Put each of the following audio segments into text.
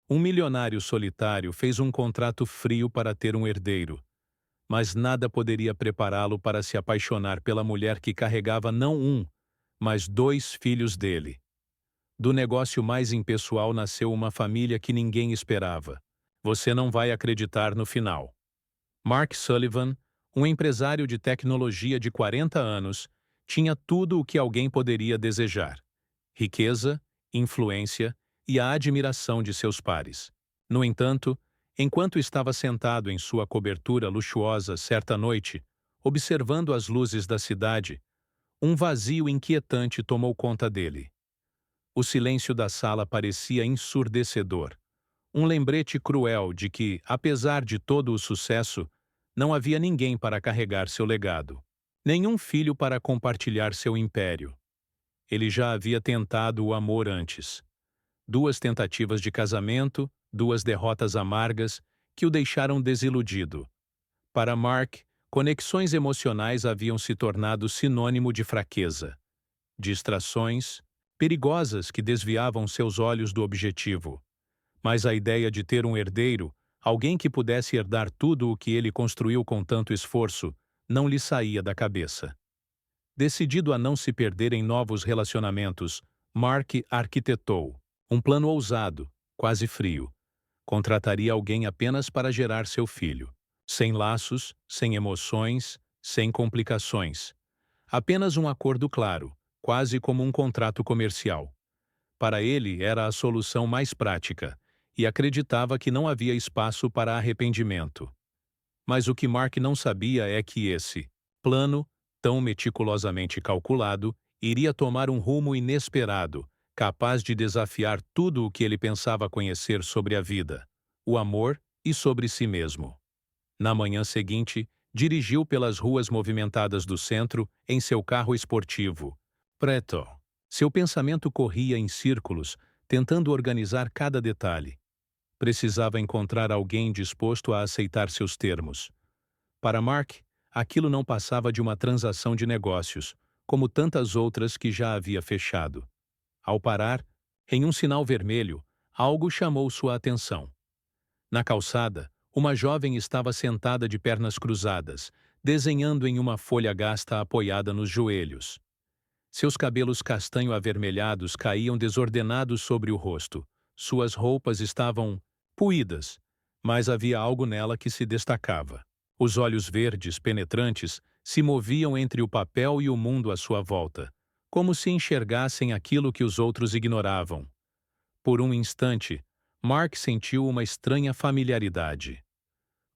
Um milionário solitário fez um contrato frio para ter um herdeiro, mas nada poderia prepará-lo para se apaixonar pela mulher que carregava não um, mas dois filhos dele. Do negócio mais impessoal nasceu uma família que ninguém esperava. Você não vai acreditar no final. Mark Sullivan, um empresário de tecnologia de 40 anos, tinha tudo o que alguém poderia desejar: riqueza, influência e a admiração de seus pares. No entanto, enquanto estava sentado em sua cobertura luxuosa certa noite, observando as luzes da cidade, um vazio inquietante tomou conta dele. O silêncio da sala parecia ensurdecedor, um lembrete cruel de que, apesar de todo o sucesso, não havia ninguém para carregar seu legado. Nenhum filho para compartilhar seu império. Ele já havia tentado o amor antes. 2 tentativas de casamento, 2 derrotas amargas, que o deixaram desiludido. Para Mark, conexões emocionais haviam se tornado sinônimo de fraqueza. Distrações, perigosas que desviavam seus olhos do objetivo. Mas a ideia de ter um herdeiro, alguém que pudesse herdar tudo o que ele construiu com tanto esforço, não lhe saía da cabeça. Decidido a não se perder em novos relacionamentos, Mark arquitetou um plano ousado, quase frio. Contrataria alguém apenas para gerar seu filho. Sem laços, sem emoções, sem complicações. Apenas um acordo claro, quase como um contrato comercial. Para ele era a solução mais prática, e acreditava que não havia espaço para arrependimento. Mas o que Mark não sabia é que esse plano, tão meticulosamente calculado, iria tomar um rumo inesperado, capaz de desafiar tudo o que ele pensava conhecer sobre a vida, o amor e sobre si mesmo. Na manhã seguinte, dirigiu pelas ruas movimentadas do centro em seu carro esportivo, Preto. Seu pensamento corria em círculos, tentando organizar cada detalhe. Precisava encontrar alguém disposto a aceitar seus termos. Para Mark, aquilo não passava de uma transação de negócios, como tantas outras que já havia fechado. Ao parar, em um sinal vermelho, algo chamou sua atenção. Na calçada, uma jovem estava sentada de pernas cruzadas, desenhando em uma folha gasta apoiada nos joelhos. Seus cabelos castanho-avermelhados caíam desordenados sobre o rosto. Suas roupas estavam puídas, mas havia algo nela que se destacava. Os olhos verdes, penetrantes, se moviam entre o papel e o mundo à sua volta, como se enxergassem aquilo que os outros ignoravam. Por um instante, Mark sentiu uma estranha familiaridade.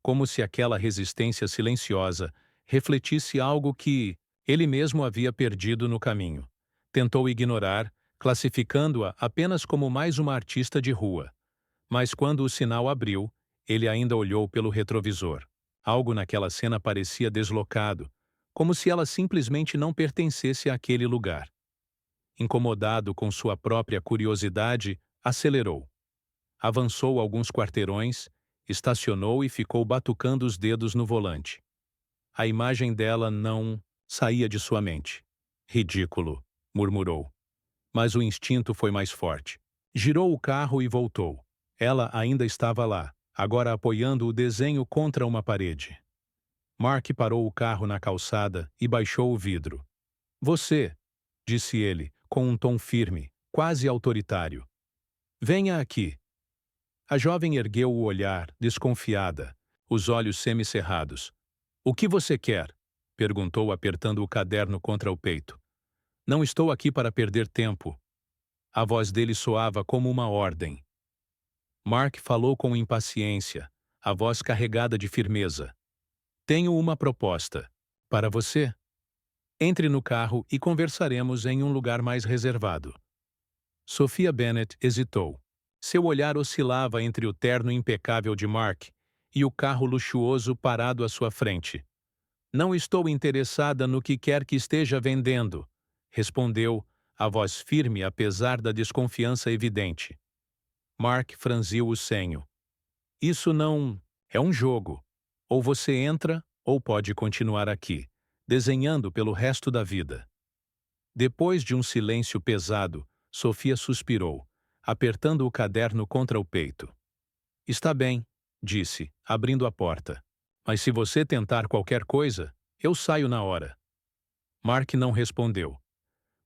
Como se aquela resistência silenciosa refletisse algo que ele mesmo havia perdido no caminho. Tentou ignorar, classificando-a apenas como mais uma artista de rua. Mas quando o sinal abriu, ele ainda olhou pelo retrovisor. Algo naquela cena parecia deslocado, como se ela simplesmente não pertencesse àquele lugar. Incomodado com sua própria curiosidade, acelerou. Avançou alguns quarteirões, estacionou e ficou batucando os dedos no volante. A imagem dela não saía de sua mente. Ridículo, murmurou. Mas o instinto foi mais forte. Girou o carro e voltou. Ela ainda estava lá, agora apoiando o desenho contra uma parede. Mark parou o carro na calçada e baixou o vidro. Você, disse ele, com um tom firme, quase autoritário. Venha aqui. A jovem ergueu o olhar, desconfiada, os olhos semicerrados. O que você quer? Perguntou, apertando o caderno contra o peito. Não estou aqui para perder tempo. A voz dele soava como uma ordem. Mark falou com impaciência, a voz carregada de firmeza. Tenho uma proposta. Para você? Entre no carro e conversaremos em um lugar mais reservado. Sophia Bennet hesitou. Seu olhar oscilava entre o terno impecável de Mark e o carro luxuoso parado à sua frente. Não estou interessada no que quer que esteja vendendo, respondeu, a voz firme apesar da desconfiança evidente. Mark franziu o senho. Isso não é um jogo. Ou você entra, ou pode continuar aqui, desenhando pelo resto da vida. Depois de um silêncio pesado, Sophia suspirou, apertando o caderno contra o peito. Está bem, disse, abrindo a porta. Mas se você tentar qualquer coisa, eu saio na hora. Mark não respondeu.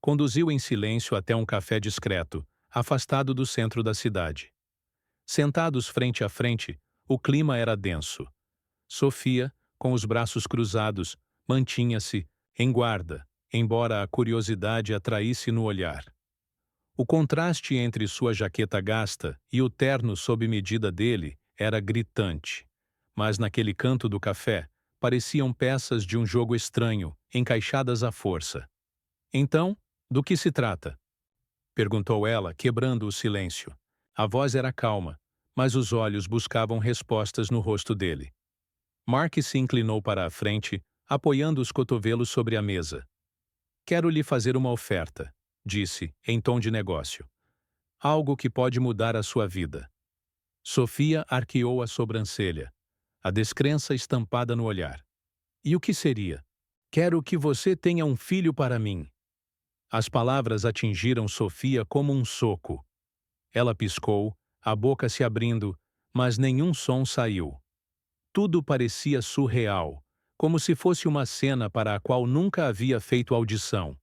Conduziu em silêncio até um café discreto, afastado do centro da cidade. Sentados frente a frente, o clima era denso. Sofia, com os braços cruzados, mantinha-se em guarda, embora a curiosidade atraísse no olhar. O contraste entre sua jaqueta gasta e o terno sob medida dele era gritante. Mas naquele canto do café, pareciam peças de um jogo estranho, encaixadas à força. Então, do que se trata? Perguntou ela, quebrando o silêncio. A voz era calma, mas os olhos buscavam respostas no rosto dele. Mark se inclinou para a frente, apoiando os cotovelos sobre a mesa. Quero lhe fazer uma oferta, disse, em tom de negócio. Algo que pode mudar a sua vida. Sofia arqueou a sobrancelha, a descrença estampada no olhar. E o que seria? Quero que você tenha um filho para mim. As palavras atingiram Sofia como um soco. Ela piscou, a boca se abrindo, mas nenhum som saiu. Tudo parecia surreal, como se fosse uma cena para a qual nunca havia feito audição.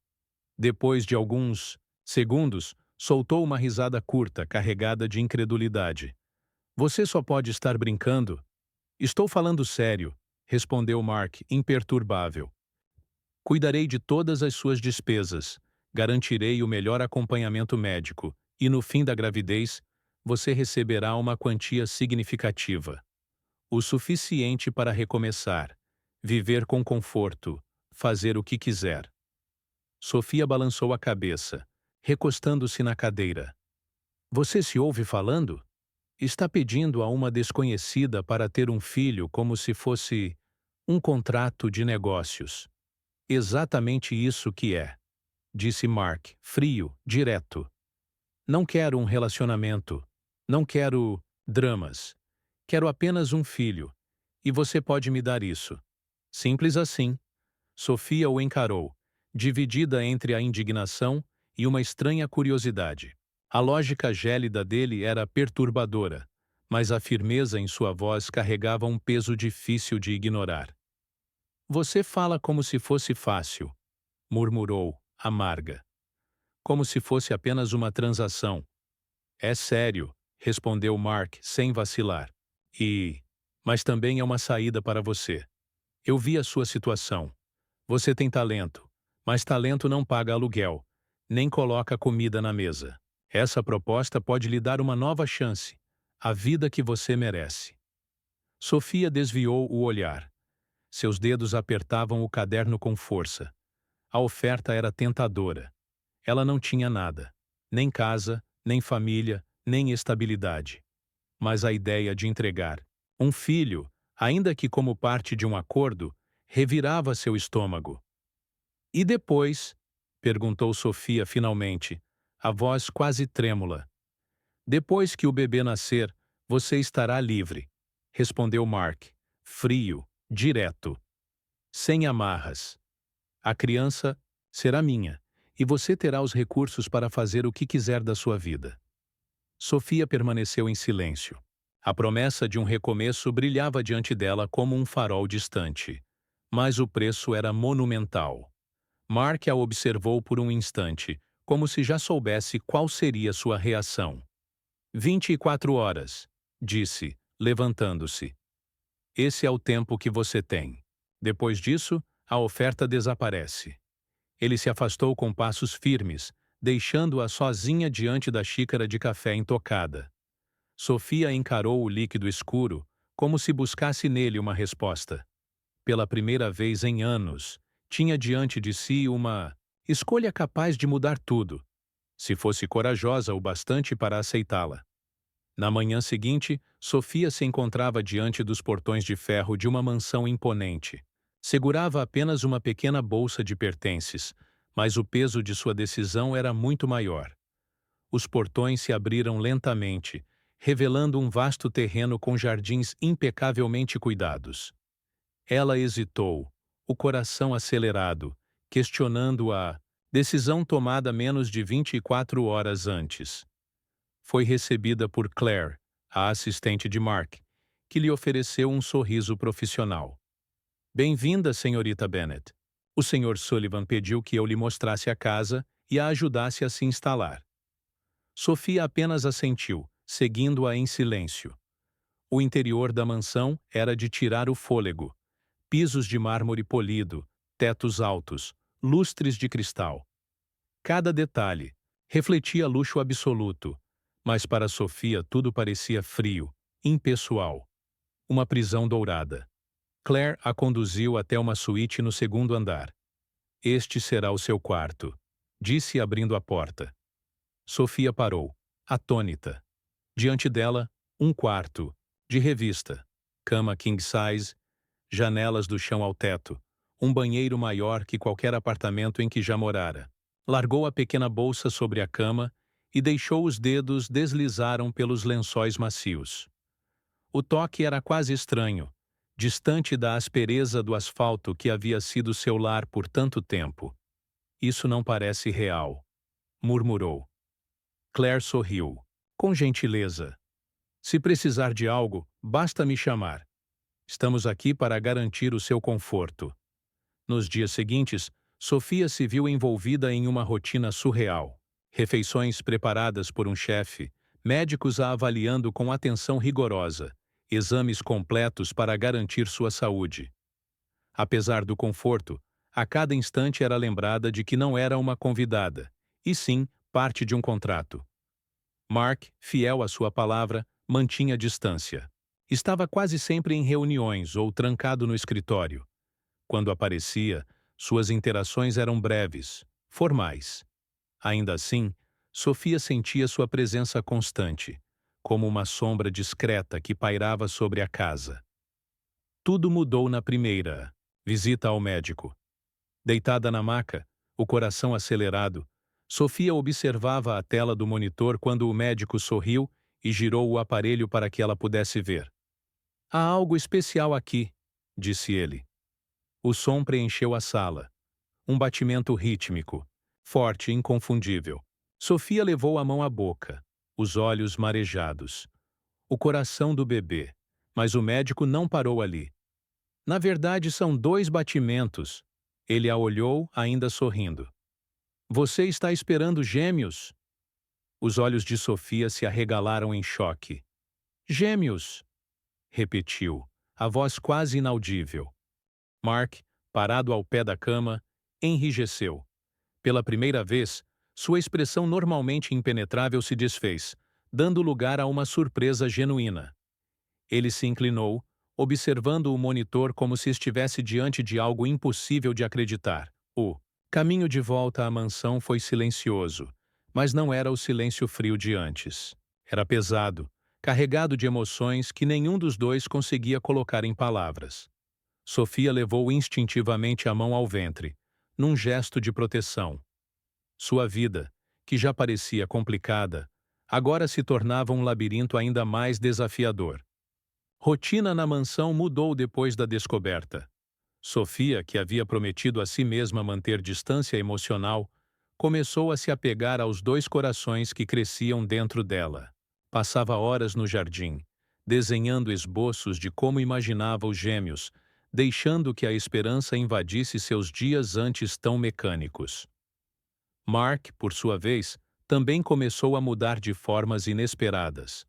Depois de alguns segundos, soltou uma risada curta, carregada de incredulidade. Você só pode estar brincando? Estou falando sério, respondeu Mark, imperturbável. Cuidarei de todas as suas despesas, garantirei o melhor acompanhamento médico e, no fim da gravidez, você receberá uma quantia significativa. O suficiente para recomeçar, viver com conforto, fazer o que quiser. Sofia balançou a cabeça, recostando-se na cadeira. Você se ouve falando? Está pedindo a uma desconhecida para ter um filho como se fosse um contrato de negócios. Exatamente isso que é, disse Mark, frio, direto. Não quero um relacionamento. Não quero dramas. Quero apenas um filho. E você pode me dar isso. Simples assim. Sofia o encarou, dividida entre a indignação e uma estranha curiosidade. A lógica gélida dele era perturbadora, mas a firmeza em sua voz carregava um peso difícil de ignorar. Você fala como se fosse fácil, murmurou, amarga. Como se fosse apenas uma transação. É sério, respondeu Mark sem vacilar. Mas também é uma saída para você. Eu vi a sua situação. Você tem talento, mas talento não paga aluguel, nem coloca comida na mesa. Essa proposta pode lhe dar uma nova chance, a vida que você merece. Sofia desviou o olhar. Seus dedos apertavam o caderno com força. A oferta era tentadora. Ela não tinha nada, nem casa, nem família, nem estabilidade. Mas a ideia de entregar um filho, ainda que como parte de um acordo, revirava seu estômago. E depois? Perguntou Sofia finalmente, a voz quase trêmula. Depois que o bebê nascer, você estará livre, respondeu Mark, frio, direto. Sem amarras. A criança será minha, e você terá os recursos para fazer o que quiser da sua vida. Sofia permaneceu em silêncio. A promessa de um recomeço brilhava diante dela como um farol distante. Mas o preço era monumental. Mark a observou por um instante, como se já soubesse qual seria sua reação. 24 horas, disse, levantando-se. Esse é o tempo que você tem. Depois disso, a oferta desaparece. Ele se afastou com passos firmes, deixando-a sozinha diante da xícara de café intocada. Sofia encarou o líquido escuro, como se buscasse nele uma resposta. Pela primeira vez em anos, tinha diante de si uma escolha capaz de mudar tudo, se fosse corajosa o bastante para aceitá-la. Na manhã seguinte, Sofia se encontrava diante dos portões de ferro de uma mansão imponente. Segurava apenas uma pequena bolsa de pertences, mas o peso de sua decisão era muito maior. Os portões se abriram lentamente, revelando um vasto terreno com jardins impecavelmente cuidados. Ela hesitou, o coração acelerado, questionando a decisão tomada menos de 24 horas antes. Foi recebida por Claire, a assistente de Mark, que lhe ofereceu um sorriso profissional. Bem-vinda, senhorita Bennet. O Sr. Sullivan pediu que eu lhe mostrasse a casa e a ajudasse a se instalar. Sofia apenas assentiu, seguindo-a em silêncio. O interior da mansão era de tirar o fôlego. Pisos de mármore polido, tetos altos, lustres de cristal. Cada detalhe refletia luxo absoluto, mas para Sofia tudo parecia frio, impessoal. Uma prisão dourada. Claire a conduziu até uma suíte no segundo andar. Este será o seu quarto, disse abrindo a porta. Sofia parou, atônita. Diante dela, um quarto, de revista, cama king size, janelas do chão ao teto, um banheiro maior que qualquer apartamento em que já morara. Largou a pequena bolsa sobre a cama e deixou os dedos deslizaram pelos lençóis macios. O toque era quase estranho, distante da aspereza do asfalto que havia sido seu lar por tanto tempo. Isso não parece real, murmurou. Claire sorriu, com gentileza. Se precisar de algo, basta me chamar. Estamos aqui para garantir o seu conforto. Nos dias seguintes, Sofia se viu envolvida em uma rotina surreal. Refeições preparadas por um chefe, médicos a avaliando com atenção rigorosa, exames completos para garantir sua saúde. Apesar do conforto, a cada instante era lembrada de que não era uma convidada, e sim parte de um contrato. Mark, fiel à sua palavra, mantinha distância. Estava quase sempre em reuniões ou trancado no escritório. Quando aparecia, suas interações eram breves, formais. Ainda assim, Sofia sentia sua presença constante, como uma sombra discreta que pairava sobre a casa. Tudo mudou na primeira visita ao médico. Deitada na maca, o coração acelerado, Sofia observava a tela do monitor quando o médico sorriu e girou o aparelho para que ela pudesse ver. Há algo especial aqui, disse ele. O som preencheu a sala. Um batimento rítmico, forte e inconfundível. Sofia levou a mão à boca, os olhos marejados. O coração do bebê, mas o médico não parou ali. Na verdade, são 2 batimentos. Ele a olhou, ainda sorrindo. Você está esperando gêmeos? Os olhos de Sofia se arregalaram em choque. Gêmeos! Repetiu, a voz quase inaudível. Mark, parado ao pé da cama, enrijeceu. Pela primeira vez, sua expressão normalmente impenetrável se desfez, dando lugar a uma surpresa genuína. Ele se inclinou, observando o monitor como se estivesse diante de algo impossível de acreditar. O caminho de volta à mansão foi silencioso, mas não era o silêncio frio de antes. Era pesado, carregado de emoções que nenhum dos dois conseguia colocar em palavras. Sofia levou instintivamente a mão ao ventre, num gesto de proteção. Sua vida, que já parecia complicada, agora se tornava um labirinto ainda mais desafiador. Rotina na mansão mudou depois da descoberta. Sofia, que havia prometido a si mesma manter distância emocional, começou a se apegar aos 2 corações que cresciam dentro dela. Passava horas no jardim, desenhando esboços de como imaginava os gêmeos, deixando que a esperança invadisse seus dias antes tão mecânicos. Mark, por sua vez, também começou a mudar de formas inesperadas.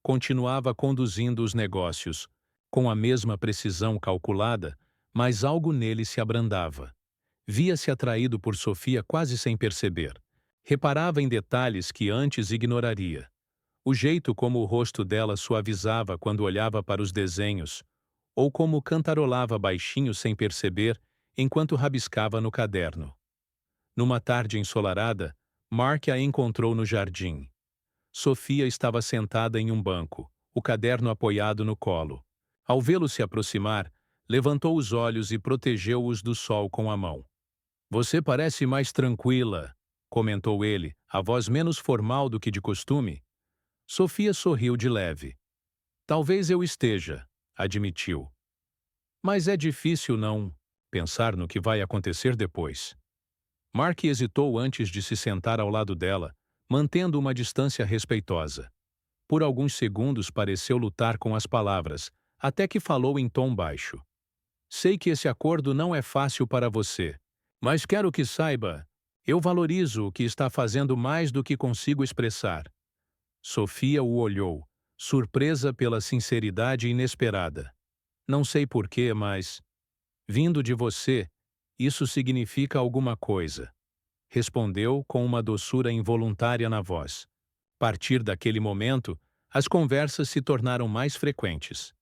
Continuava conduzindo os negócios, com a mesma precisão calculada, mas algo nele se abrandava. Via-se atraído por Sofia quase sem perceber. Reparava em detalhes que antes ignoraria. O jeito como o rosto dela suavizava quando olhava para os desenhos, ou como cantarolava baixinho sem perceber, enquanto rabiscava no caderno. Numa tarde ensolarada, Mark a encontrou no jardim. Sofia estava sentada em um banco, o caderno apoiado no colo. Ao vê-lo se aproximar, levantou os olhos e protegeu-os do sol com a mão. Você parece mais tranquila, comentou ele, a voz menos formal do que de costume. Sofia sorriu de leve. Talvez eu esteja, admitiu. Mas é difícil não pensar no que vai acontecer depois. Mark hesitou antes de se sentar ao lado dela, mantendo uma distância respeitosa. Por alguns segundos pareceu lutar com as palavras, até que falou em tom baixo. Sei que esse acordo não é fácil para você, mas quero que saiba, eu valorizo o que está fazendo mais do que consigo expressar. Sofia o olhou, surpresa pela sinceridade inesperada. Não sei porquê, mas, vindo de você, isso significa alguma coisa. Respondeu com uma doçura involuntária na voz. A partir daquele momento, as conversas se tornaram mais frequentes.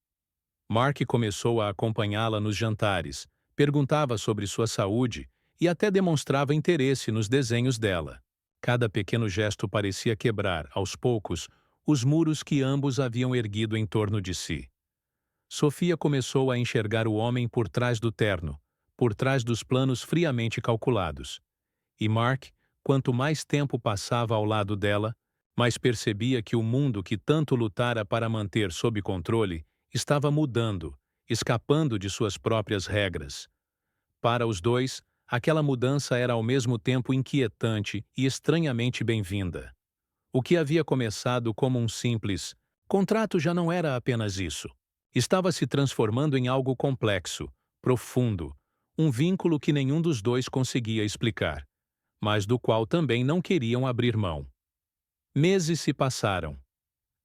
Mark começou a acompanhá-la nos jantares, perguntava sobre sua saúde e até demonstrava interesse nos desenhos dela. Cada pequeno gesto parecia quebrar, aos poucos, os muros que ambos haviam erguido em torno de si. Sofia começou a enxergar o homem por trás do terno, por trás dos planos friamente calculados. E Mark, quanto mais tempo passava ao lado dela, mais percebia que o mundo que tanto lutara para manter sob controle estava mudando, escapando de suas próprias regras. Para os dois, aquela mudança era ao mesmo tempo inquietante e estranhamente bem-vinda. O que havia começado como um simples contrato já não era apenas isso. Estava se transformando em algo complexo, profundo, um vínculo que nenhum dos dois conseguia explicar, mas do qual também não queriam abrir mão. Meses se passaram.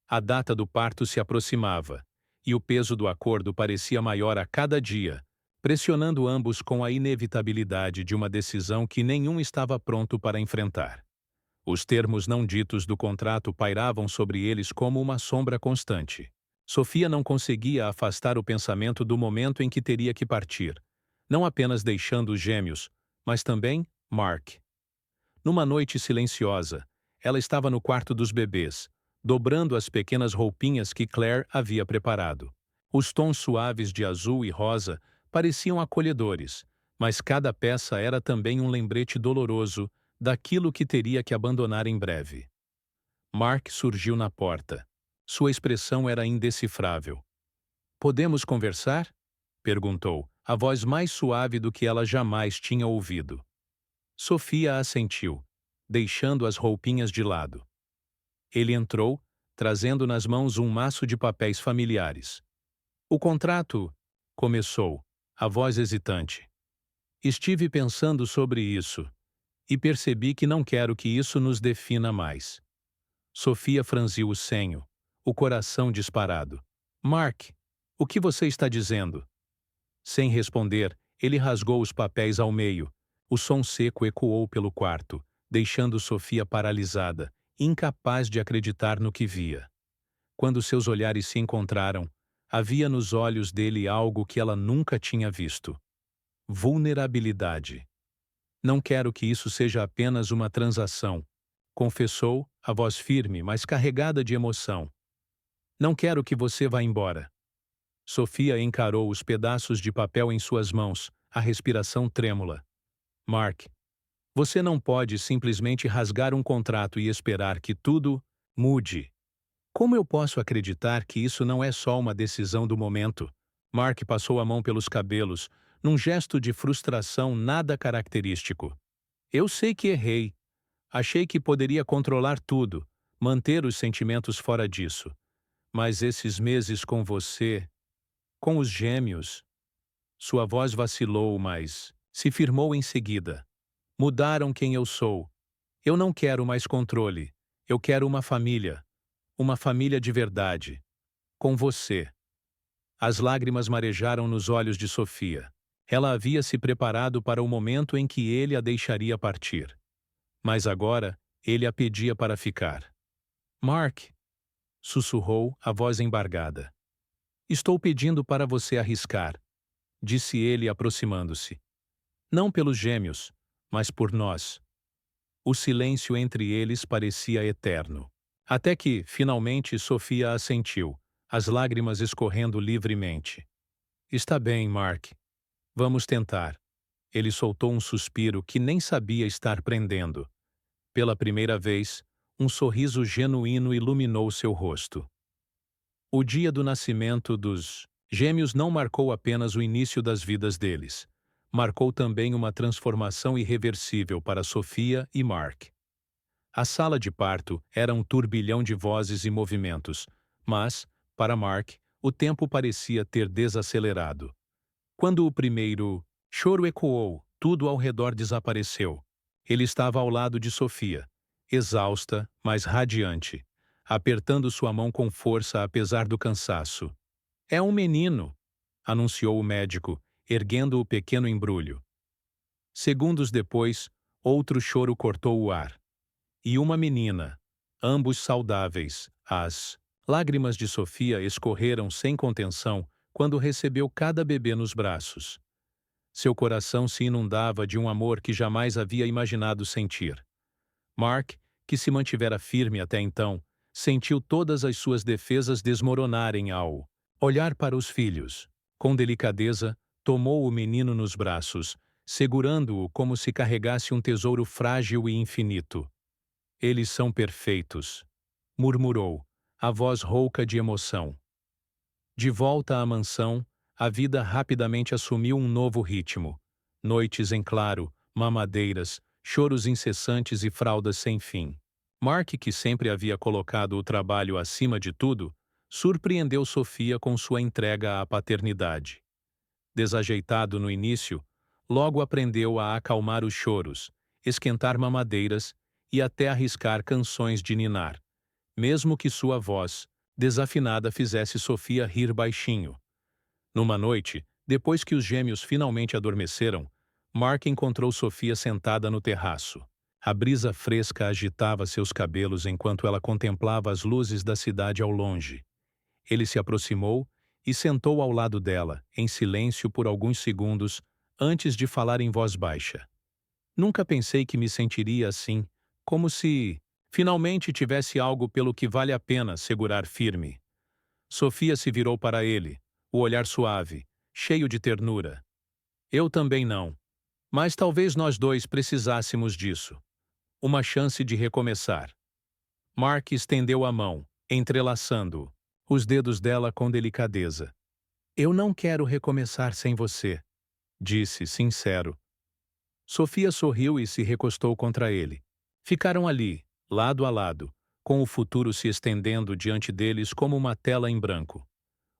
A data do parto se aproximava, e o peso do acordo parecia maior a cada dia, pressionando ambos com a inevitabilidade de uma decisão que nenhum estava pronto para enfrentar. Os termos não ditos do contrato pairavam sobre eles como uma sombra constante. Sofia não conseguia afastar o pensamento do momento em que teria que partir, não apenas deixando os gêmeos, mas também Mark. Numa noite silenciosa, ela estava no quarto dos bebês, dobrando as pequenas roupinhas que Claire havia preparado. Os tons suaves de azul e rosa pareciam acolhedores, mas cada peça era também um lembrete doloroso daquilo que teria que abandonar em breve. Mark surgiu na porta. Sua expressão era indecifrável. "Podemos conversar?" perguntou, a voz mais suave do que ela jamais tinha ouvido. Sofia assentiu, deixando as roupinhas de lado. Ele entrou, trazendo nas mãos um maço de papéis familiares. "O contrato", começou, a voz hesitante. "Estive pensando sobre isso, e percebi que não quero que isso nos defina mais." Sofia franziu o senho, o coração disparado. "Mark, o que você está dizendo?" Sem responder, ele rasgou os papéis ao meio. O som seco ecoou pelo quarto, deixando Sofia paralisada, incapaz de acreditar no que via. Quando seus olhares se encontraram, havia nos olhos dele algo que ela nunca tinha visto: vulnerabilidade. "Não quero que isso seja apenas uma transação", confessou, a voz firme, mas carregada de emoção. "Não quero que você vá embora." Sofia encarou os pedaços de papel em suas mãos, a respiração trêmula. "Mark, você não pode simplesmente rasgar um contrato e esperar que tudo mude. Como eu posso acreditar que isso não é só uma decisão do momento?" Mark passou a mão pelos cabelos, num gesto de frustração nada característico. "Eu sei que errei. Achei que poderia controlar tudo, manter os sentimentos fora disso. Mas esses meses com você, com os gêmeos..." Sua voz vacilou, mas se firmou em seguida. "Mudaram quem eu sou. Eu não quero mais controle. Eu quero uma família. Uma família de verdade. Com você." As lágrimas marejaram nos olhos de Sofia. Ela havia se preparado para o momento em que ele a deixaria partir. Mas agora, ele a pedia para ficar. "Mark", sussurrou, a voz embargada. "Estou pedindo para você arriscar", disse ele aproximando-se. "Não pelos gêmeos, mas por nós." O silêncio entre eles parecia eterno. Até que, finalmente, Sofia assentiu, as lágrimas escorrendo livremente. "Está bem, Mark. Vamos tentar." Ele soltou um suspiro que nem sabia estar prendendo. Pela primeira vez, um sorriso genuíno iluminou seu rosto. O dia do nascimento dos gêmeos não marcou apenas o início das vidas deles. Marcou também uma transformação irreversível para Sofia e Mark. A sala de parto era um turbilhão de vozes e movimentos, mas, para Mark, o tempo parecia ter desacelerado. Quando o primeiro choro ecoou, tudo ao redor desapareceu. Ele estava ao lado de Sofia, exausta, mas radiante, apertando sua mão com força apesar do cansaço. "É um menino", anunciou o médico, erguendo o pequeno embrulho. Segundos depois, outro choro cortou o ar. E uma menina, ambos saudáveis. As lágrimas de Sofia escorreram sem contenção quando recebeu cada bebê nos braços. Seu coração se inundava de um amor que jamais havia imaginado sentir. Mark, que se mantivera firme até então, sentiu todas as suas defesas desmoronarem ao olhar para os filhos. Com delicadeza, tomou o menino nos braços, segurando-o como se carregasse um tesouro frágil e infinito. "Eles são perfeitos", murmurou, a voz rouca de emoção. De volta à mansão, a vida rapidamente assumiu um novo ritmo. Noites em claro, mamadeiras, choros incessantes e fraldas sem fim. Mark, que sempre havia colocado o trabalho acima de tudo, surpreendeu Sofia com sua entrega à paternidade. Desajeitado no início, logo aprendeu a acalmar os choros, esquentar mamadeiras e até arriscar canções de ninar, mesmo que sua voz, desafinada, fizesse Sofia rir baixinho. Numa noite, depois que os gêmeos finalmente adormeceram, Mark encontrou Sofia sentada no terraço. A brisa fresca agitava seus cabelos enquanto ela contemplava as luzes da cidade ao longe. Ele se aproximou e sentou ao lado dela, em silêncio por alguns segundos, antes de falar em voz baixa. "Nunca pensei que me sentiria assim, como se finalmente tivesse algo pelo que vale a pena segurar firme." Sofia se virou para ele, o olhar suave, cheio de ternura. "Eu também não. Mas talvez nós dois precisássemos disso. Uma chance de recomeçar." Mark estendeu a mão, entrelaçando os dedos dela com delicadeza. "Eu não quero recomeçar sem você", disse, sincero. Sofia sorriu e se recostou contra ele. Ficaram ali, lado a lado, com o futuro se estendendo diante deles como uma tela em branco.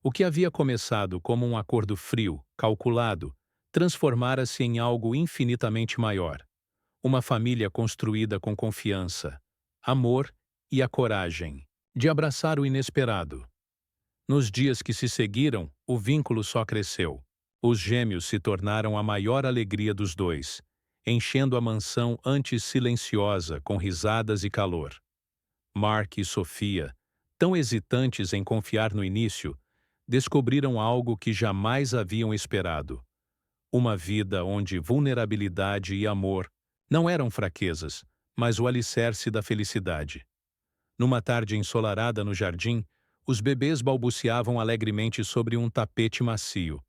O que havia começado como um acordo frio, calculado, transformara-se em algo infinitamente maior. Uma família construída com confiança, amor e a coragem de abraçar o inesperado. Nos dias que se seguiram, o vínculo só cresceu. Os gêmeos se tornaram a maior alegria dos dois, enchendo a mansão antes silenciosa com risadas e calor. Mark e Sofia, tão hesitantes em confiar no início, descobriram algo que jamais haviam esperado. Uma vida onde vulnerabilidade e amor não eram fraquezas, mas o alicerce da felicidade. Numa tarde ensolarada no jardim, os bebês balbuciavam alegremente sobre um tapete macio.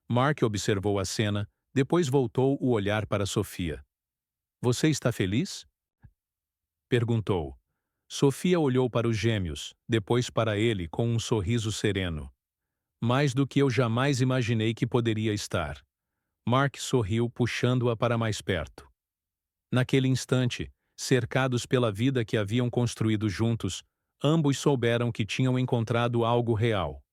Mark observou a cena, depois voltou o olhar para Sofia. "Você está feliz?" perguntou. Sofia olhou para os gêmeos, depois para ele com um sorriso sereno. "Mais do que eu jamais imaginei que poderia estar." Mark sorriu, puxando-a para mais perto. Naquele instante, cercados pela vida que haviam construído juntos, ambos souberam que tinham encontrado algo real.